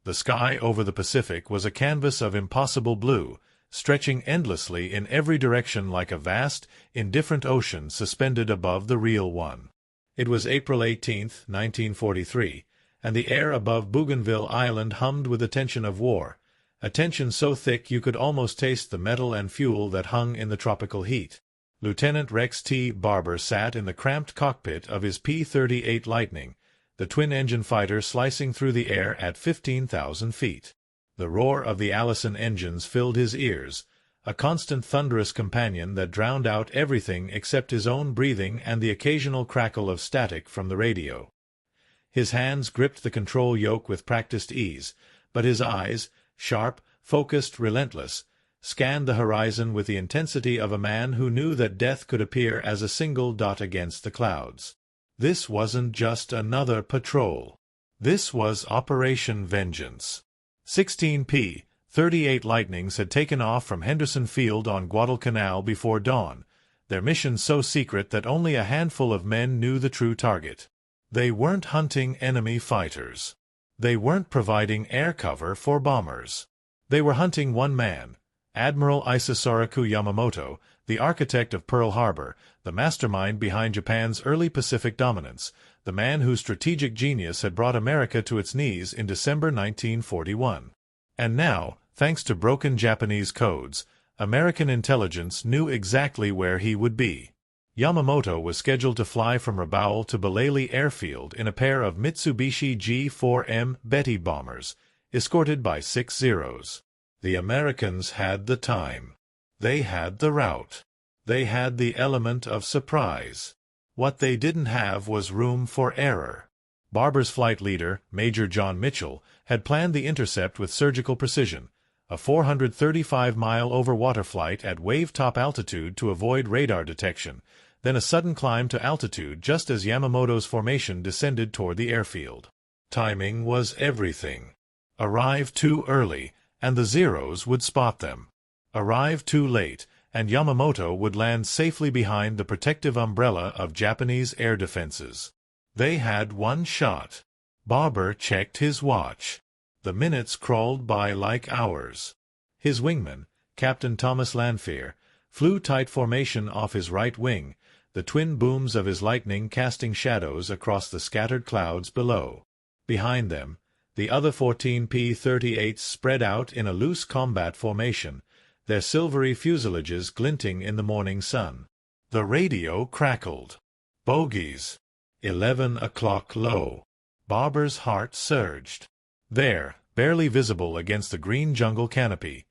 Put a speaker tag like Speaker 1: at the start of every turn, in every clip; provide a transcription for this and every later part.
Speaker 1: The sky over the Pacific was a canvas of impossible blue, stretching endlessly in every direction like a vast, indifferent ocean suspended above the real one. It was April 18, 1943, and the air above Bougainville Island hummed with the tension of war, a tension so thick you could almost taste the metal and fuel that hung in the tropical heat. Lieutenant Rex T. Barber sat in the cramped cockpit of his P-38 Lightning, the twin-engine fighter slicing through the air at 15,000 feet. The roar of the Allison engines filled his ears, a constant thunderous companion that drowned out everything except his own breathing and the occasional crackle of static from the radio. His hands gripped the control yoke with practiced ease, but his eyes, sharp, focused, relentless, scanned the horizon with the intensity of a man who knew that death could appear as a single dot against the clouds. This wasn't just another patrol. This was Operation Vengeance. 16 P-38 Lightnings had taken off from Henderson Field on Guadalcanal before dawn, their mission so secret that only a handful of men knew the true target. They weren't hunting enemy fighters. They weren't providing air cover for bombers. They were hunting one man, Admiral Isasaraku Yamamoto, the architect of Pearl Harbor, the mastermind behind Japan's early Pacific dominance, the man whose strategic genius had brought America to its knees in December 1941. And now, thanks to broken Japanese codes, American intelligence knew exactly where he would be. Yamamoto was scheduled to fly from Rabaul to Balele Airfield in a pair of Mitsubishi G-4M Betty bombers, escorted by 6 Zeros. The Americans had the time. They had the route. They had the element of surprise. What they didn't have was room for error. Barber's flight leader, Major John Mitchell, had planned the intercept with surgical precision, a 435-mile over-water flight at wave-top altitude to avoid radar detection, then a sudden climb to altitude just as Yamamoto's formation descended toward the airfield. Timing was everything. Arrive too early, and the Zeros would spot them. Arrive too late, and Yamamoto would land safely behind the protective umbrella of Japanese air defenses. They had one shot. Barber checked his watch. The minutes crawled by like hours. His wingman, Captain Thomas Lanphier, flew tight formation off his right wing, the twin booms of his Lightning casting shadows across the scattered clouds below. Behind them, the other 14 P-38s spread out in a loose combat formation, their silvery fuselages glinting in the morning sun. The radio crackled. Bogies. 11 o'clock low. Barber's heart surged. There, barely visible against the green jungle canopy,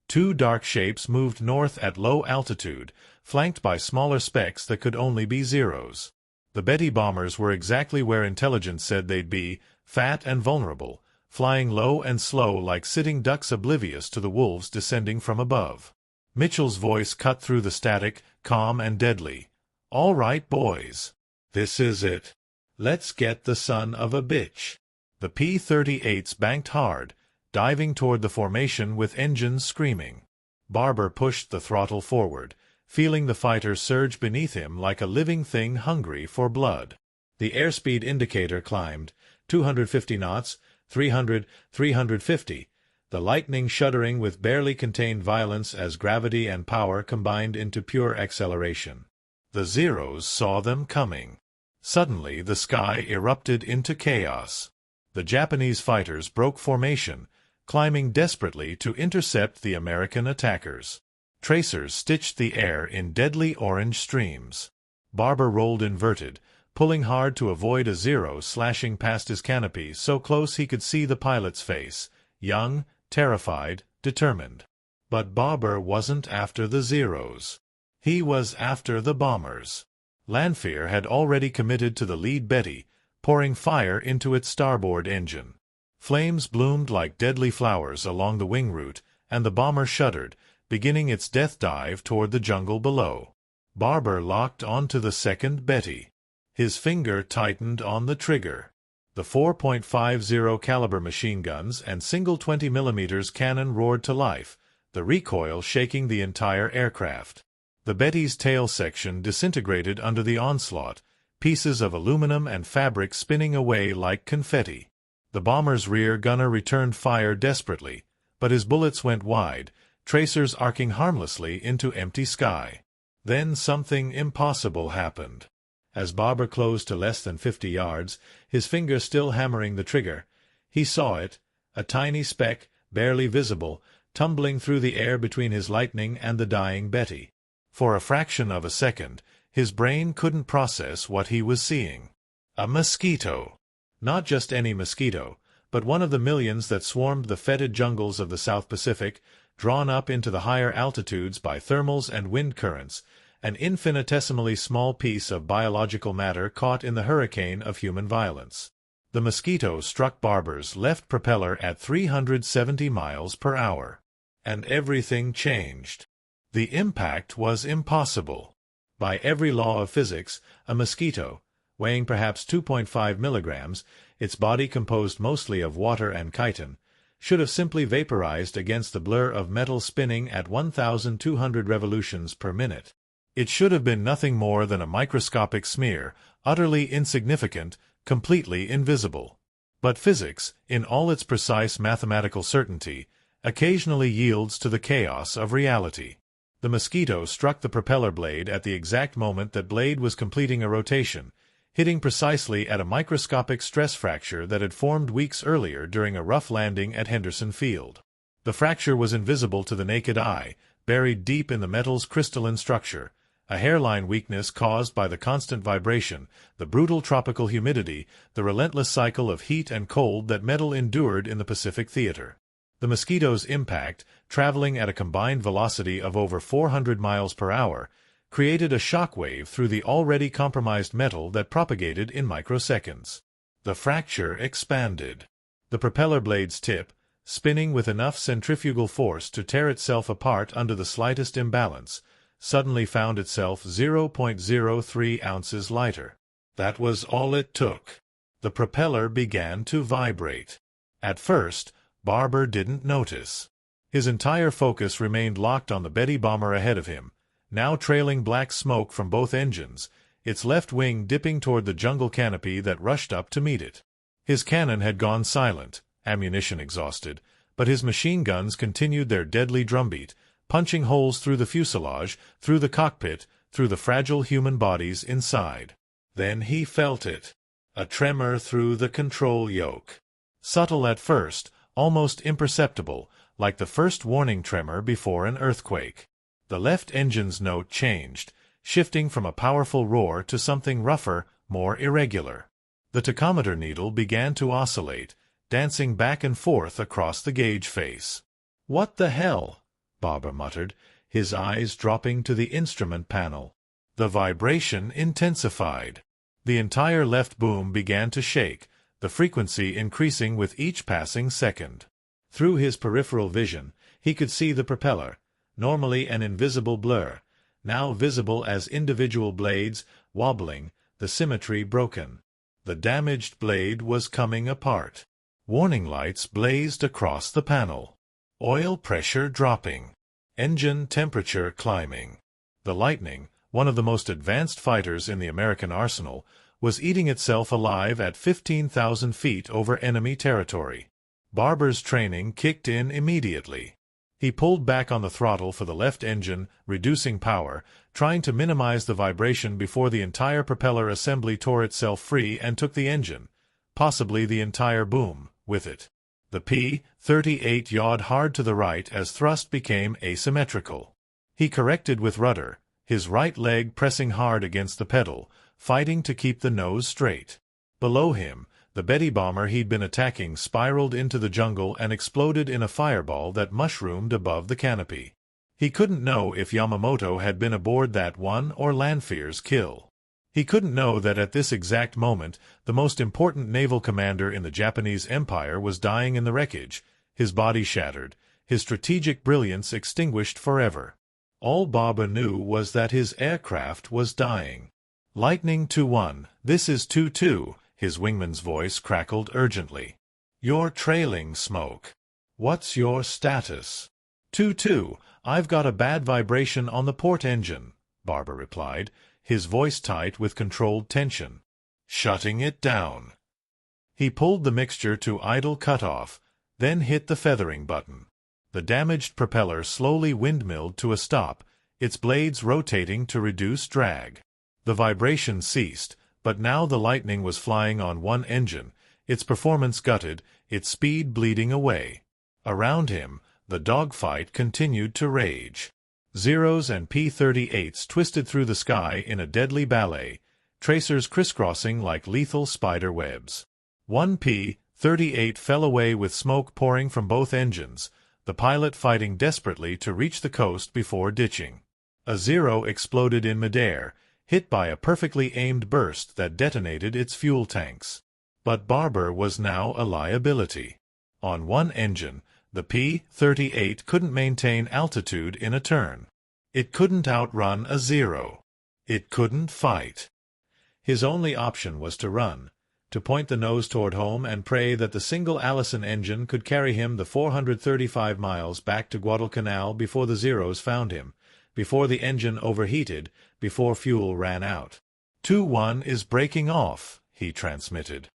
Speaker 1: two dark shapes moved north at low altitude, flanked by smaller specks that could only be Zeros. The Betty bombers were exactly where intelligence said they'd be, fat and vulnerable, flying low and slow like sitting ducks oblivious to the wolves descending from above. Mitchell's voice cut through the static, calm and deadly. "All right, boys. This is it. Let's get the son of a bitch." The P-38s banked hard, diving toward the formation with engines screaming. Barber pushed the throttle forward, feeling the fighter surge beneath him like a living thing hungry for blood. The airspeed indicator climbed, 250 knots, 300, 350, the Lightning shuddering with barely contained violence as gravity and power combined into pure acceleration. The Zeros saw them coming. Suddenly the sky erupted into chaos. The Japanese fighters broke formation, climbing desperately to intercept the American attackers. Tracers stitched the air in deadly orange streams. Barber rolled inverted, pulling hard to avoid a Zero slashing past his canopy so close he could see the pilot's face, young, terrified, determined. But Barber wasn't after the Zeros. He was after the bombers. Lanphier had already committed to the lead Betty, pouring fire into its starboard engine. Flames bloomed like deadly flowers along the wing route, and the bomber shuddered, beginning its death dive toward the jungle below. Barber locked onto the second Betty. His finger tightened on the trigger. The 4.50 caliber machine guns and single 20mm cannon roared to life, the recoil shaking the entire aircraft. The Betty's tail section disintegrated under the onslaught, pieces of aluminum and fabric spinning away like confetti. The bomber's rear gunner returned fire desperately, but his bullets went wide, tracers arcing harmlessly into empty sky. Then something impossible happened. As Barber closed to less than 50 yards, his finger still hammering the trigger, he saw it, a tiny speck, barely visible, tumbling through the air between his Lightning and the dying Betty. For a fraction of a second, his brain couldn't process what he was seeing. A mosquito. Not just any mosquito, but one of the millions that swarmed the fetid jungles of the South Pacific, drawn up into the higher altitudes by thermals and wind currents, an infinitesimally small piece of biological matter caught in the hurricane of human violence. The mosquito struck Barber's left propeller at 370 miles per hour. And everything changed. The impact was impossible. By every law of physics, a mosquito, weighing perhaps 2.5 milligrams, its body composed mostly of water and chitin, should have simply vaporized against the blur of metal spinning at 1,200 revolutions per minute. It should have been nothing more than a microscopic smear, utterly insignificant, completely invisible. But physics, in all its precise mathematical certainty, occasionally yields to the chaos of reality. The mosquito struck the propeller blade at the exact moment that blade was completing a rotation, hitting precisely at a microscopic stress fracture that had formed weeks earlier during a rough landing at Henderson Field. The fracture was invisible to the naked eye, buried deep in the metal's crystalline structure, a hairline weakness caused by the constant vibration, the brutal tropical humidity, the relentless cycle of heat and cold that metal endured in the Pacific theater. The mosquito's impact, traveling at a combined velocity of over 400 miles per hour, created a shock wave through the already compromised metal that propagated in microseconds. The fracture expanded. The propeller blade's tip, spinning with enough centrifugal force to tear itself apart under the slightest imbalance, suddenly found itself 0.03 ounces lighter. That was all it took. The propeller began to vibrate. At first, Barber didn't notice. His entire focus remained locked on the Betty bomber ahead of him, now trailing black smoke from both engines, its left wing dipping toward the jungle canopy that rushed up to meet it. His cannon had gone silent, ammunition exhausted, but his machine guns continued their deadly drumbeat, punching holes through the fuselage, through the cockpit, through the fragile human bodies inside. Then he felt it. A tremor through the control yoke. Subtle at first, almost imperceptible, like the first warning tremor before an earthquake. The left engine's note changed, shifting from a powerful roar to something rougher, more irregular. The tachometer needle began to oscillate, dancing back and forth across the gauge face. "What the hell?" Barber muttered, his eyes dropping to the instrument panel. The vibration intensified. The entire left boom began to shake, the frequency increasing with each passing second. Through his peripheral vision, he could see the propeller, normally an invisible blur, now visible as individual blades, wobbling, the symmetry broken. The damaged blade was coming apart. Warning lights blazed across the panel. Oil pressure dropping. Engine temperature climbing. The Lightning, one of the most advanced fighters in the American arsenal, was eating itself alive at 15,000 feet over enemy territory. Barber's training kicked in immediately. He pulled back on the throttle for the left engine, reducing power, trying to minimize the vibration before the entire propeller assembly tore itself free and took the engine, possibly the entire boom, with it. The P-38 yawed hard to the right as thrust became asymmetrical. He corrected with rudder, his right leg pressing hard against the pedal, fighting to keep the nose straight. Below him, the Betty bomber he'd been attacking spiraled into the jungle and exploded in a fireball that mushroomed above the canopy. He couldn't know if Yamamoto had been aboard that one or Lanfear's kill. He couldn't know that at this exact moment, the most important naval commander in the Japanese Empire was dying in the wreckage, his body shattered, his strategic brilliance extinguished forever. All Barber knew was that his aircraft was dying. "Lightning 2-1, this is 2-2, his wingman's voice crackled urgently. "You're trailing smoke. What's your status?" 2-2, I've got a bad vibration on the port engine, Barber replied, his voice tight with controlled tension. "Shutting it down." He pulled the mixture to idle cutoff, then hit the feathering button. The damaged propeller slowly windmilled to a stop, its blades rotating to reduce drag. The vibration ceased, but now the Lightning was flying on one engine, its performance gutted, its speed bleeding away. Around him, the dogfight continued to rage. Zeros and P-38s twisted through the sky in a deadly ballet, tracers crisscrossing like lethal spider webs. One P-38 fell away with smoke pouring from both engines, the pilot fighting desperately to reach the coast before ditching. A Zero exploded in midair, hit by a perfectly aimed burst that detonated its fuel tanks. But Barber was now a liability. On one engine, the P-38 couldn't maintain altitude in a turn. It couldn't outrun a Zero. It couldn't fight. His only option was to run, to point the nose toward home and pray that the single Allison engine could carry him the 435 miles back to Guadalcanal before the Zeros found him, before the engine overheated, before fuel ran out. 2-1 is breaking off, he transmitted.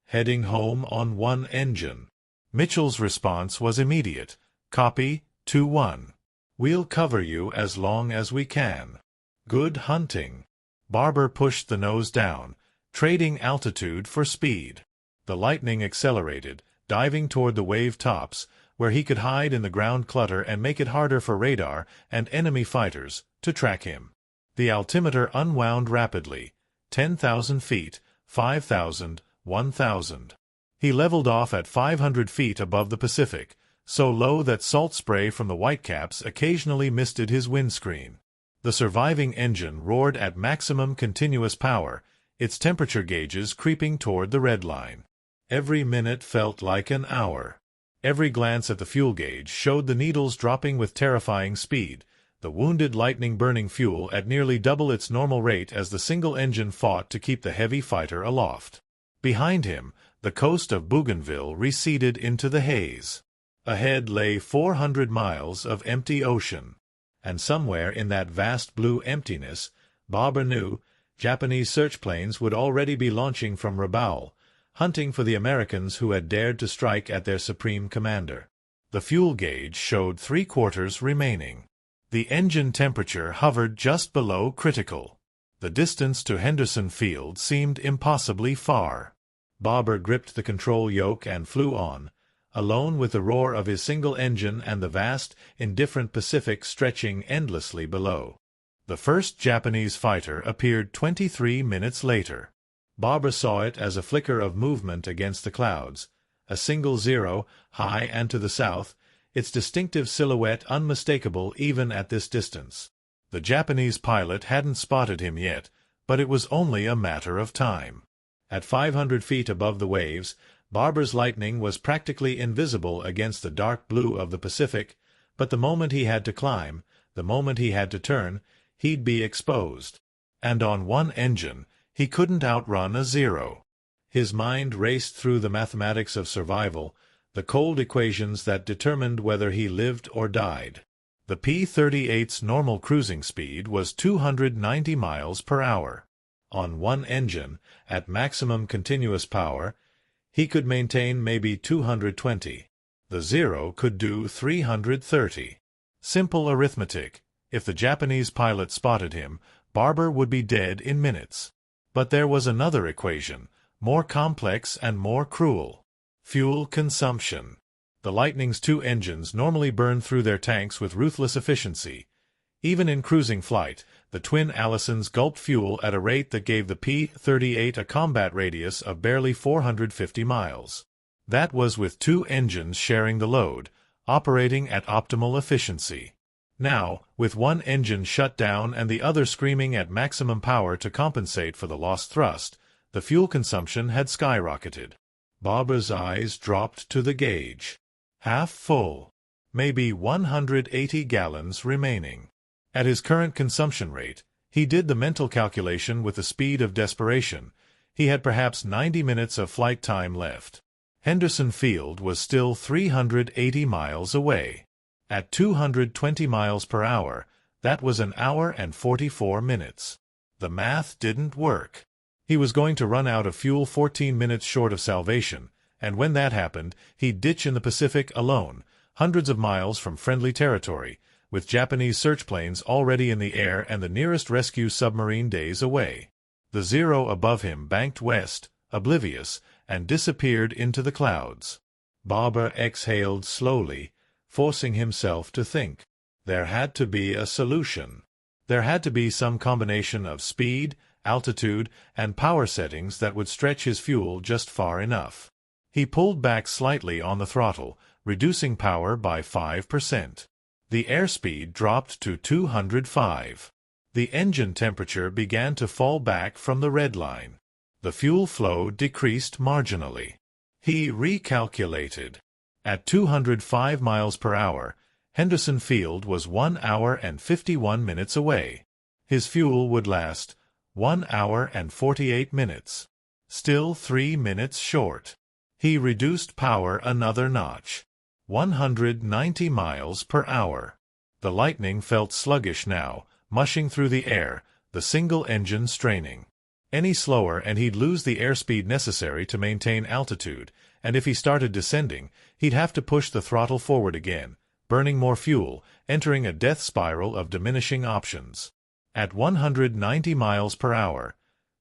Speaker 1: Heading home on one engine. Mitchell's response was immediate. Copy, 2-1. We'll cover you as long as we can. Good hunting. Barber pushed the nose down, trading altitude for speed. The Lightning accelerated, diving toward the wave tops, where he could hide in the ground clutter and make it harder for radar and enemy fighters to track him. The altimeter unwound rapidly. 10,000 feet, 5,000, 1,000. He leveled off at 500 feet above the Pacific, so low that salt spray from the Whitecaps occasionally misted his windscreen. The surviving engine roared at maximum continuous power, its temperature gauges creeping toward the red line. Every minute felt like an hour. Every glance at the fuel gauge showed the needles dropping with terrifying speed, the wounded Lightning burning fuel at nearly double its normal rate as the single engine fought to keep the heavy fighter aloft. Behind him, the coast of Bougainville receded into the haze. Ahead lay 400 miles of empty ocean. And somewhere in that vast blue emptiness, Barber knew, Japanese searchplanes would already be launching from Rabaul, hunting for the Americans who had dared to strike at their supreme commander. The fuel gauge showed 3/4 remaining. The engine temperature hovered just below critical. The distance to Henderson Field seemed impossibly far. Barber gripped the control yoke and flew on, alone with the roar of his single engine and the vast, indifferent Pacific stretching endlessly below. The first Japanese fighter appeared 23 minutes later. Barber saw it as a flicker of movement against the clouds, a single Zero, high and to the south, its distinctive silhouette unmistakable even at this distance. The Japanese pilot hadn't spotted him yet, but it was only a matter of time. At 500 feet above the waves, Barber's Lightning was practically invisible against the dark blue of the Pacific, but the moment he had to climb, the moment he had to turn, he'd be exposed. And on one engine, he couldn't outrun a Zero. His mind raced through the mathematics of survival, the cold equations that determined whether he lived or died. The P-38's normal cruising speed was 290 miles per hour. On one engine, at maximum continuous power, he could maintain maybe 220. The Zero could do 330. Simple arithmetic. If the Japanese pilot spotted him, Barber would be dead in minutes. But there was another equation, more complex and more cruel. Fuel consumption. The Lightning's 2 engines normally burned through their tanks with ruthless efficiency. Even in cruising flight, the twin Allisons gulped fuel at a rate that gave the P-38 a combat radius of barely 450 miles. That was with 2 engines sharing the load, operating at optimal efficiency. Now, with one engine shut down and the other screaming at maximum power to compensate for the lost thrust, the fuel consumption had skyrocketed. Barber's eyes dropped to the gauge. Half full. Maybe 180 gallons remaining. At his current consumption rate, he did the mental calculation with the speed of desperation. He had perhaps 90 minutes of flight time left. Henderson Field was still 380 miles away. At 220 miles per hour, that was an hour and 44 minutes. The math didn't work. He was going to run out of fuel 14 minutes short of salvation, and when that happened, he'd ditch in the Pacific alone, hundreds of miles from friendly territory, with Japanese search planes already in the air and the nearest rescue submarine days away. The Zero above him banked west, oblivious, and disappeared into the clouds. Barber exhaled slowly, forcing himself to think. There had to be a solution. There had to be some combination of speed, altitude, and power settings that would stretch his fuel just far enough. He pulled back slightly on the throttle, reducing power by 5%. The airspeed dropped to 205. The engine temperature began to fall back from the red line. The fuel flow decreased marginally. He recalculated. At 205 miles per hour, Henderson Field was 1 hour and 51 minutes away. His fuel would last 1 hour and 48 minutes. Still 3 minutes short. He reduced power another notch. 190 miles per hour. The Lightning felt sluggish now, mushing through the air, the single engine straining. Any slower and he'd lose the airspeed necessary to maintain altitude, and if he started descending, he'd have to push the throttle forward again, burning more fuel, entering a death spiral of diminishing options. At 190 miles per hour,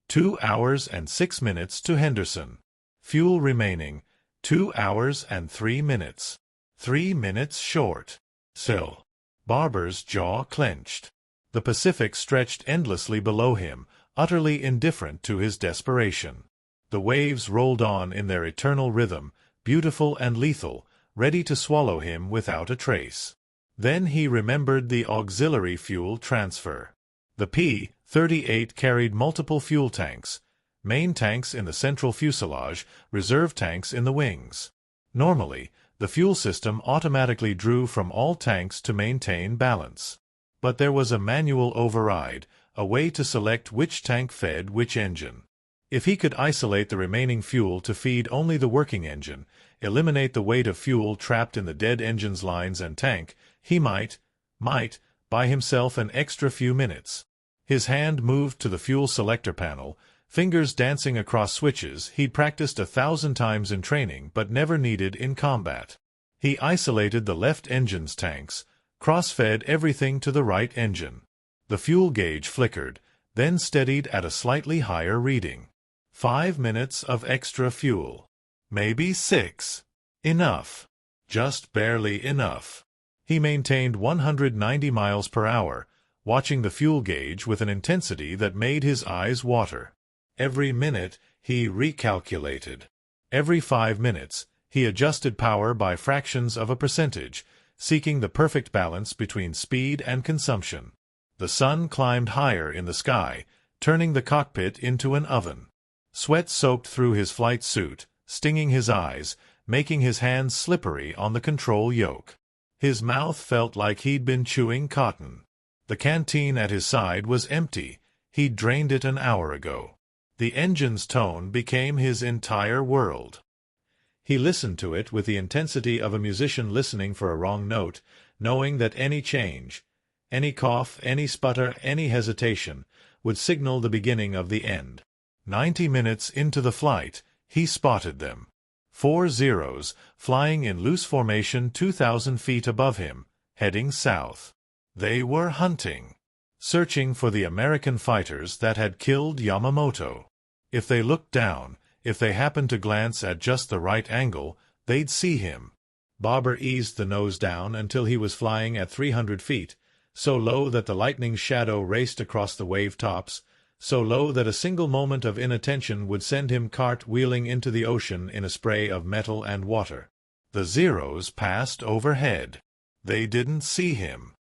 Speaker 1: 2 hours and 6 minutes to Henderson. Fuel remaining, 2 hours and 3 minutes. 3 minutes short. Still. Barber's jaw clenched. The Pacific stretched endlessly below him, utterly indifferent to his desperation. The waves rolled on in their eternal rhythm, beautiful and lethal, ready to swallow him without a trace. Then he remembered the auxiliary fuel transfer. The P-38 carried multiple fuel tanks, main tanks in the central fuselage, reserve tanks in the wings. Normally, the fuel system automatically drew from all tanks to maintain balance. But there was a manual override, a way to select which tank fed which engine. If he could isolate the remaining fuel to feed only the working engine, eliminate the weight of fuel trapped in the dead engine's lines and tank, he might buy himself an extra few minutes. His hand moved to the fuel selector panel, fingers dancing across switches he'd practiced 1,000 times in training but never needed in combat. He isolated the left engine's tanks, cross-fed everything to the right engine. The fuel gauge flickered, then steadied at a slightly higher reading. 5 minutes of extra fuel. Maybe 6. Enough. Just barely enough. He maintained 190 miles per hour, watching the fuel gauge with an intensity that made his eyes water. Every minute, he recalculated. Every 5 minutes, he adjusted power by fractions of a percentage, seeking the perfect balance between speed and consumption. The sun climbed higher in the sky, turning the cockpit into an oven. Sweat soaked through his flight suit, stinging his eyes, making his hands slippery on the control yoke. His mouth felt like he'd been chewing cotton. The canteen at his side was empty. He'd drained it an hour ago. The engine's tone became his entire world. He listened to it with the intensity of a musician listening for a wrong note, knowing that any change, any cough, any sputter, any hesitation, would signal the beginning of the end. 90 minutes into the flight, he spotted them. 4 Zeros, flying in loose formation 2,000 feet above him, heading south. They were hunting. Searching for the American fighters that had killed Yamamoto. If they looked down, if they happened to glance at just the right angle, they'd see him. Barber eased the nose down until he was flying at 300 feet, so low that the Lightning's shadow raced across the wave tops, so low that a single moment of inattention would send him cart-wheeling into the ocean in a spray of metal and water. The Zeros passed overhead. They didn't see him.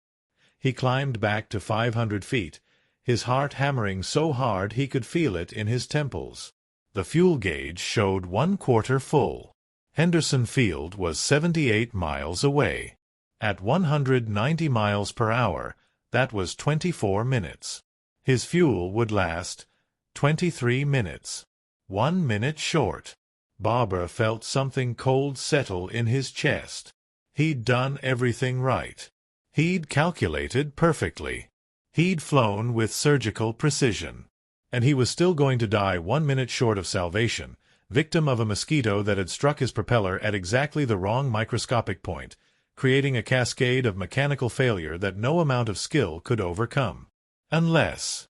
Speaker 1: He climbed back to 500 feet, his heart hammering so hard he could feel it in his temples. The fuel gauge showed 1/4 full. Henderson Field was 78 miles away. At 190 miles per hour, that was 24 minutes. His fuel would last 23 minutes. 1 minute short. Barber felt something cold settle in his chest. He'd done everything right. He'd calculated perfectly. He'd flown with surgical precision. And he was still going to die 1 minute short of salvation, victim of a mosquito that had struck his propeller at exactly the wrong microscopic point, creating a cascade of mechanical failure that no amount of skill could overcome. Unless...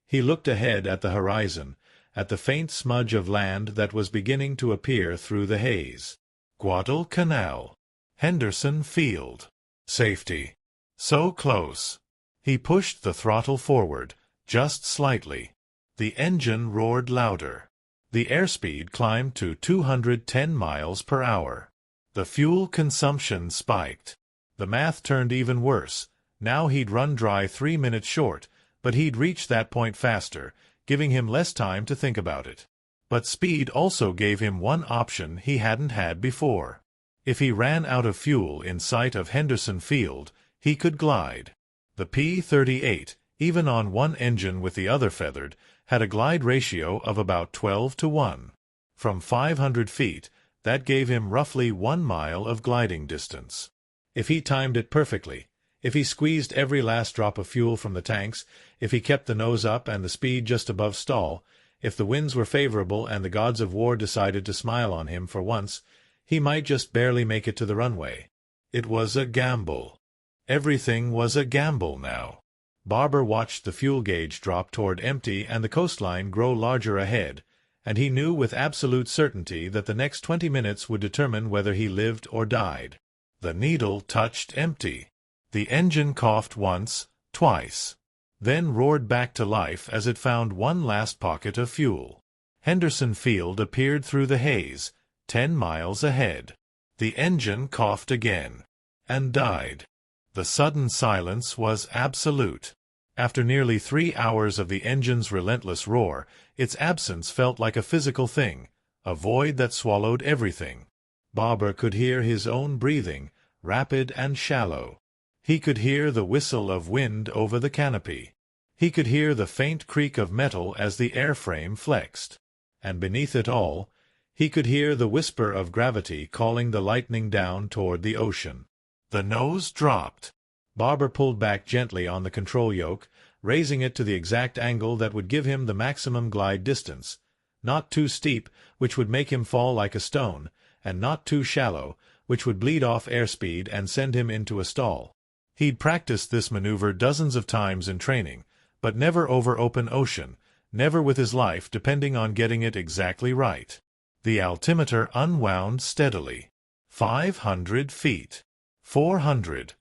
Speaker 1: He looked ahead at the horizon, at the faint smudge of land that was beginning to appear through the haze. Guadalcanal. Henderson Field. Safety. So close. He pushed the throttle forward, just slightly. The engine roared louder. The airspeed climbed to 210 miles per hour. The fuel consumption spiked. The math turned even worse. Now he'd run dry 3 minutes short, but he'd reach that point faster, giving him less time to think about it. But speed also gave him one option he hadn't had before. If he ran out of fuel in sight of Henderson Field, he could glide. The P-38, even on one engine with the other feathered, had a glide ratio of about 12:1. From 500 feet, that gave him roughly 1 mile of gliding distance. If he timed it perfectly, if he squeezed every last drop of fuel from the tanks, if he kept the nose up and the speed just above stall, if the winds were favorable and the gods of war decided to smile on him for once, he might just barely make it to the runway. It was a gamble. Everything was a gamble now. Barber watched the fuel gauge drop toward empty and the coastline grow larger ahead, and he knew with absolute certainty that the next 20 minutes would determine whether he lived or died. The needle touched empty. The engine coughed once, twice, then roared back to life as it found one last pocket of fuel. Henderson Field appeared through the haze, 10 miles ahead. The engine coughed again, and died. The sudden silence was absolute. After nearly 3 hours of the engine's relentless roar, its absence felt like a physical thing, a void that swallowed everything. Barber could hear his own breathing, rapid and shallow. He could hear the whistle of wind over the canopy. He could hear the faint creak of metal as the airframe flexed. And beneath it all, he could hear the whisper of gravity calling the lightning down toward the ocean. The nose dropped. Barber pulled back gently on the control yoke, raising it to the exact angle that would give him the maximum glide distance. Not too steep, which would make him fall like a stone, and not too shallow, which would bleed off airspeed and send him into a stall. He'd practiced this maneuver dozens of times in training, but never over open ocean, never with his life depending on getting it exactly right. The altimeter unwound steadily. 500 feet. 400.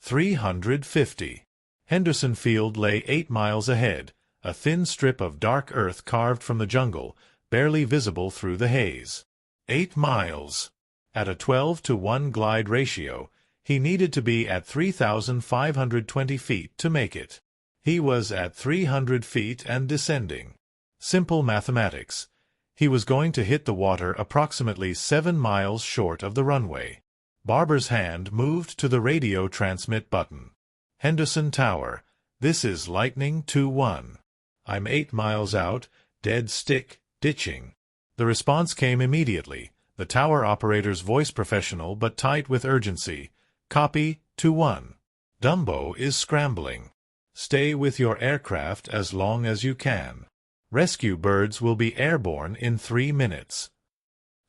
Speaker 1: 350. Henderson Field lay 8 miles ahead, a thin strip of dark earth carved from the jungle, barely visible through the haze. 8 miles. At a 12:1 glide ratio, he needed to be at 3,520 feet to make it. He was at 300 feet and descending. Simple mathematics. He was going to hit the water approximately 7 miles short of the runway. Barber's hand moved to the radio transmit button. Henderson Tower, this is Lightning 2-1. I'm 8 miles out, dead stick, ditching. The response came immediately, the tower operator's voice professional but tight with urgency. Copy, 2-1. Dumbo is scrambling. Stay with your aircraft as long as you can. Rescue birds will be airborne in 3 minutes.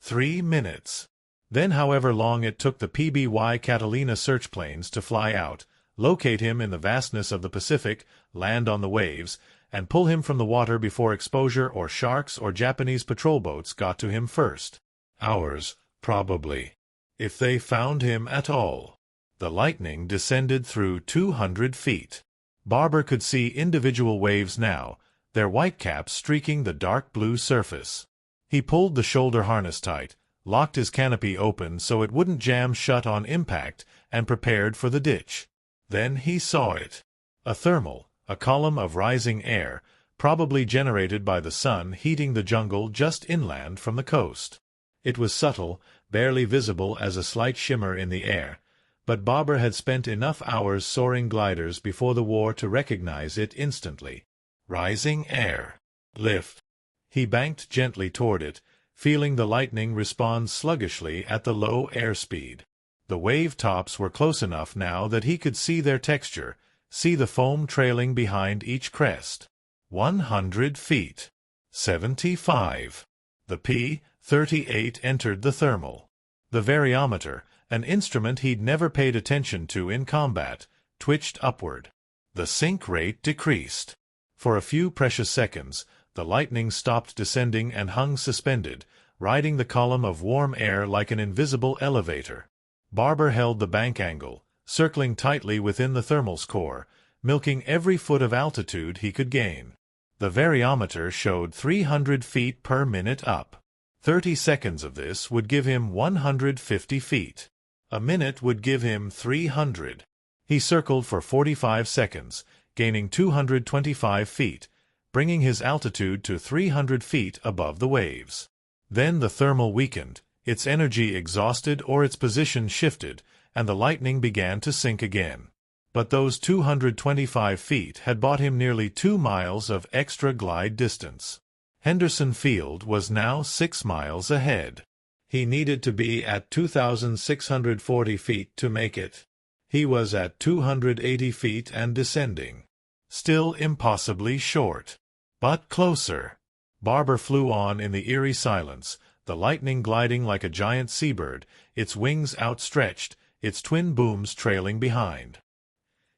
Speaker 1: 3 minutes. Then however long it took the PBY Catalina search planes to fly out, locate him in the vastness of the Pacific, land on the waves, and pull him from the water before exposure or sharks or Japanese patrol boats got to him first. Hours, probably. If they found him at all. The Lightning descended through 200 feet. Barber could see individual waves now, their white caps streaking the dark blue surface. He pulled the shoulder harness tight, locked his canopy open so it wouldn't jam shut on impact, and prepared for the ditch. Then he saw it. A thermal, a column of rising air, probably generated by the sun heating the jungle just inland from the coast. It was subtle, barely visible as a slight shimmer in the air, but Barber had spent enough hours soaring gliders before the war to recognize it instantly. Rising air. Lift. He banked gently toward it, feeling the Lightning respond sluggishly at the low airspeed. The wave tops were close enough now that he could see their texture, see the foam trailing behind each crest. 100 feet. 75. The P-38 entered the thermal. The variometer, an instrument he'd never paid attention to in combat, twitched upward. The sink rate decreased. For a few precious seconds, the lightning stopped descending and hung suspended, riding the column of warm air like an invisible elevator. Barber held the bank angle, circling tightly within the thermal's core, milking every foot of altitude he could gain. The variometer showed 300 feet per minute up. 30 seconds of this would give him 150 feet. A minute would give him 300. He circled for 45 seconds, gaining 225 feet, bringing his altitude to 300 feet above the waves. Then the thermal weakened, its energy exhausted or its position shifted, and the lightning began to sink again. But those 225 feet had bought him nearly 2 miles of extra glide distance. Henderson Field was now 6 miles ahead. He needed to be at 2,640 feet to make it. He was at 280 feet and descending. Still impossibly short. But closer. Barber flew on in the eerie silence, the lightning gliding like a giant seabird, its wings outstretched, its twin booms trailing behind.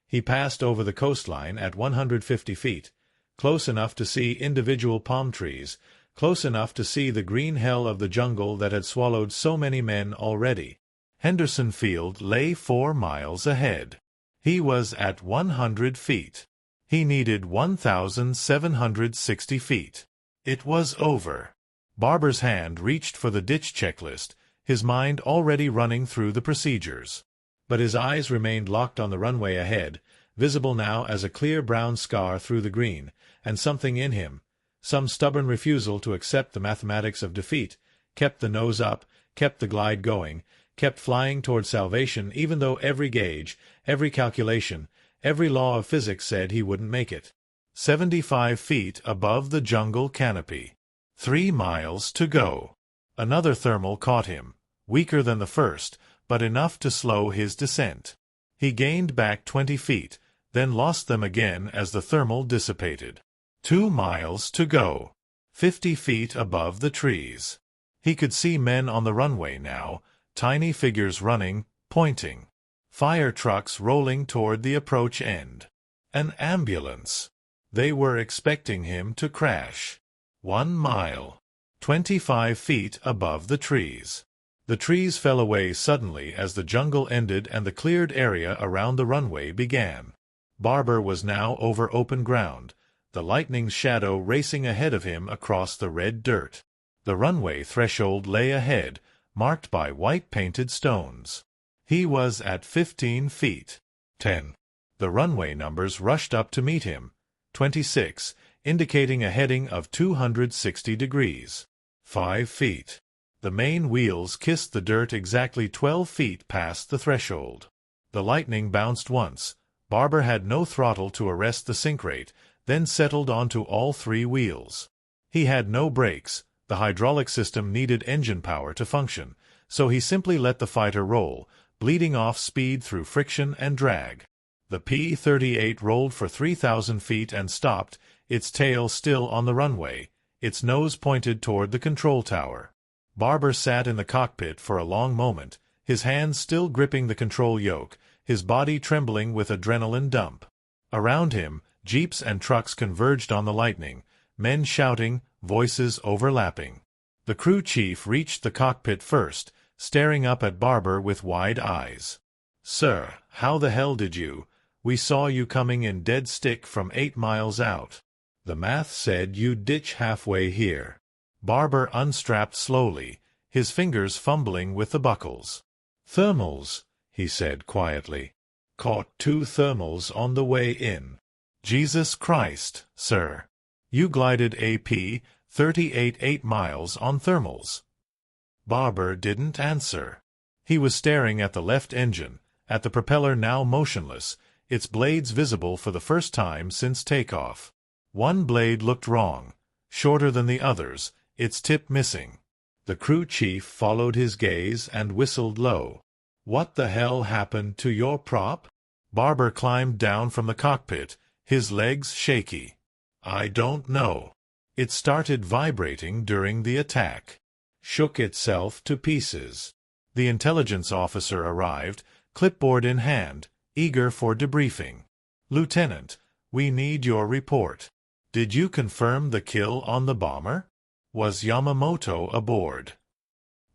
Speaker 1: He passed over the coastline at 150 feet, close enough to see individual palm trees, close enough to see the green hell of the jungle that had swallowed so many men already. Henderson Field lay 4 miles ahead. He was at 100 feet. He needed 1,760 feet. It was over. Barber's hand reached for the ditch checklist, his mind already running through the procedures. But his eyes remained locked on the runway ahead, visible now as a clear brown scar through the green, and something in him, some stubborn refusal to accept the mathematics of defeat, kept the nose up, kept the glide going, kept flying toward salvation even though every gauge, every calculation, every law of physics said he wouldn't make it. 75 feet above the jungle canopy. 3 miles to go. Another thermal caught him, weaker than the first, but enough to slow his descent. He gained back 20 feet, then lost them again as the thermal dissipated. 2 miles to go. 50 feet above the trees. He could see men on the runway now, tiny figures running, pointing. Fire trucks rolling toward the approach end. An ambulance. They were expecting him to crash. 1 mile. 25 feet above the trees. The trees fell away suddenly as the jungle ended and the cleared area around the runway began. Barber was now over open ground, the lightning's shadow racing ahead of him across the red dirt. The runway threshold lay ahead, marked by white-painted stones. He was at 15 feet. 10. The runway numbers rushed up to meet him. 26, indicating a heading of 260 degrees. 5 feet. The main wheels kissed the dirt exactly 12 feet past the threshold. The lightning bounced once. Barber had no throttle to arrest the sink rate, then settled onto all 3 wheels. He had no brakes. The hydraulic system needed engine power to function, so he simply let the fighter roll, bleeding off speed through friction and drag. The P-38 rolled for 3,000 feet and stopped, its tail still on the runway, its nose pointed toward the control tower. Barber sat in the cockpit for a long moment, his hands still gripping the control yoke, his body trembling with adrenaline dump. Around him, jeeps and trucks converged on the lightning, men shouting, voices overlapping. The crew chief reached the cockpit first, staring up at Barber with wide eyes. "Sir, how the hell did you? We saw you coming in dead stick from 8 miles out. The math said you'd ditch halfway here." Barber unstrapped slowly, his fingers fumbling with the buckles. "Thermals," he said quietly. "Caught 2 thermals on the way in." "Jesus Christ, sir. You glided a P-38 8 miles on thermals." Barber didn't answer. He was staring at the left engine, at the propeller now motionless, its blades visible for the first time since takeoff. One blade looked wrong, shorter than the others, its tip missing. The crew chief followed his gaze and whistled low. "What the hell happened to your prop?" Barber climbed down from the cockpit, his legs shaky. I don't know. It started vibrating during the attack. Shook itself to pieces. The intelligence officer arrived, clipboard in hand, eager for debriefing. Lieutenant, we need your report. Did you confirm the kill on the bomber? Was Yamamoto aboard?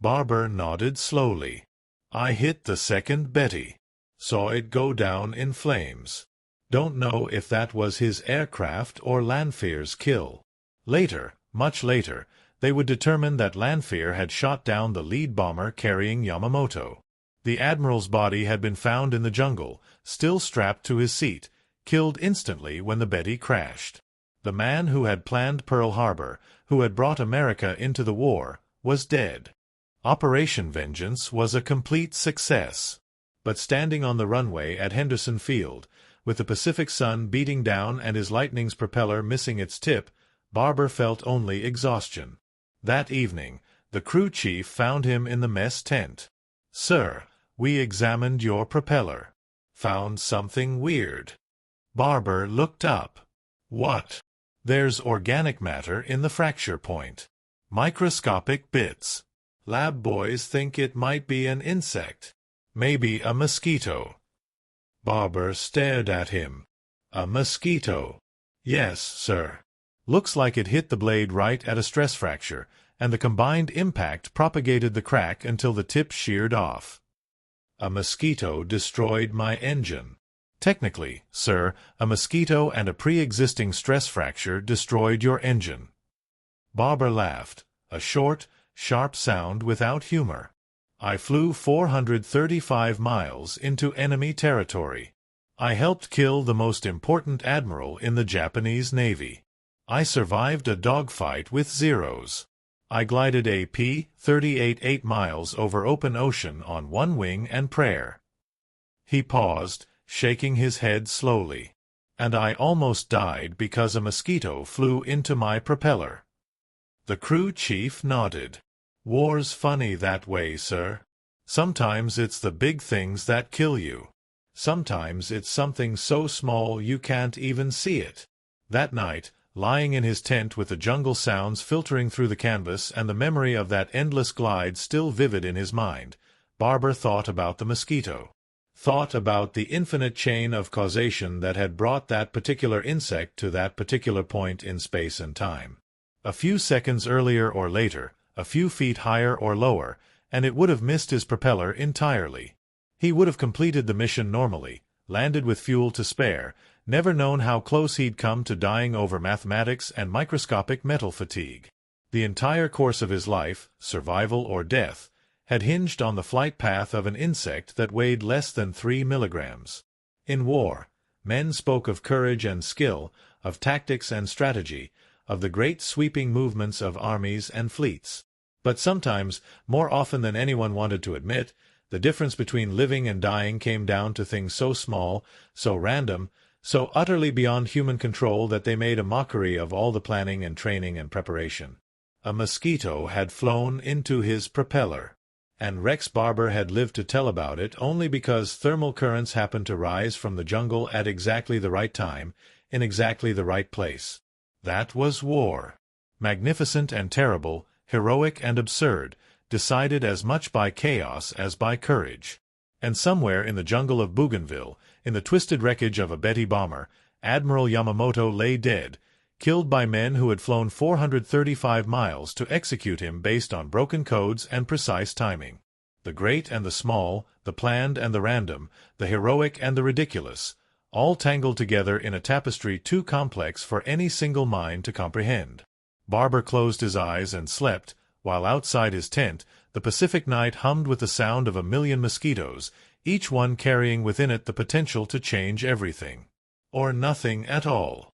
Speaker 1: Barber nodded slowly. I hit the second Betty. Saw it go down in flames. Don't know if that was his aircraft or Lanfear's kill. Later, much later, they would determine that Lanfear had shot down the lead bomber carrying Yamamoto. The admiral's body had been found in the jungle, still strapped to his seat, killed instantly when the Betty crashed. The man who had planned Pearl Harbor, who had brought America into the war, was dead. Operation Vengeance was a complete success. But standing on the runway at Henderson Field, with the Pacific sun beating down and his Lightning's propeller missing its tip, Barber felt only exhaustion. That evening, the crew chief found him in the mess tent. "Sir, we examined your propeller. Found something weird." Barber looked up. "What?" "There's organic matter in the fracture point. Microscopic bits. Lab boys think it might be an insect. Maybe a mosquito." Barber stared at him. "A mosquito?" "Yes, sir. Looks like it hit the blade right at a stress fracture, and the combined impact propagated the crack until the tip sheared off. A mosquito destroyed my engine." "Technically, sir, a mosquito and a pre-existing stress fracture destroyed your engine." Barber laughed, a short, sharp sound without humor. "I flew 435 miles into enemy territory. I helped kill the most important admiral in the Japanese Navy. I survived a dogfight with Zeros. I glided a P-38 8 miles over open ocean on one wing and prayer." He paused, shaking his head slowly. "And I almost died because a mosquito flew into my propeller." The crew chief nodded. "War's funny that way, sir. Sometimes it's the big things that kill you. Sometimes it's something so small you can't even see it." That night, lying in his tent with the jungle sounds filtering through the canvas and the memory of that endless glide still vivid in his mind, Barber thought about the mosquito. Thought about the infinite chain of causation that had brought that particular insect to that particular point in space and time. A few seconds earlier or later, a few feet higher or lower, and it would have missed his propeller entirely. He would have completed the mission normally, landed with fuel to spare, never known how close he'd come to dying over mathematics and microscopic metal fatigue. The entire course of his life, survival or death, had hinged on the flight path of an insect that weighed less than 3 milligrams. In war, men spoke of courage and skill, of tactics and strategy, of the great sweeping movements of armies and fleets. But sometimes, more often than anyone wanted to admit, the difference between living and dying came down to things so small, so random, so utterly beyond human control that they made a mockery of all the planning and training and preparation. A mosquito had flown into his propeller, and Rex Barber had lived to tell about it only because thermal currents happened to rise from the jungle at exactly the right time, in exactly the right place. That was war. Magnificent and terrible, heroic and absurd, decided as much by chaos as by courage. And somewhere in the jungle of Bougainville, in the twisted wreckage of a Betty bomber, Admiral Yamamoto lay dead, killed by men who had flown 435 miles to execute him based on broken codes and precise timing. The great and the small, the planned and the random, the heroic and the ridiculous, all tangled together in a tapestry too complex for any single mind to comprehend. Barber closed his eyes and slept, while outside his tent, the Pacific night hummed with the sound of a million mosquitoes, each one carrying within it the potential to change everything. Or nothing at all.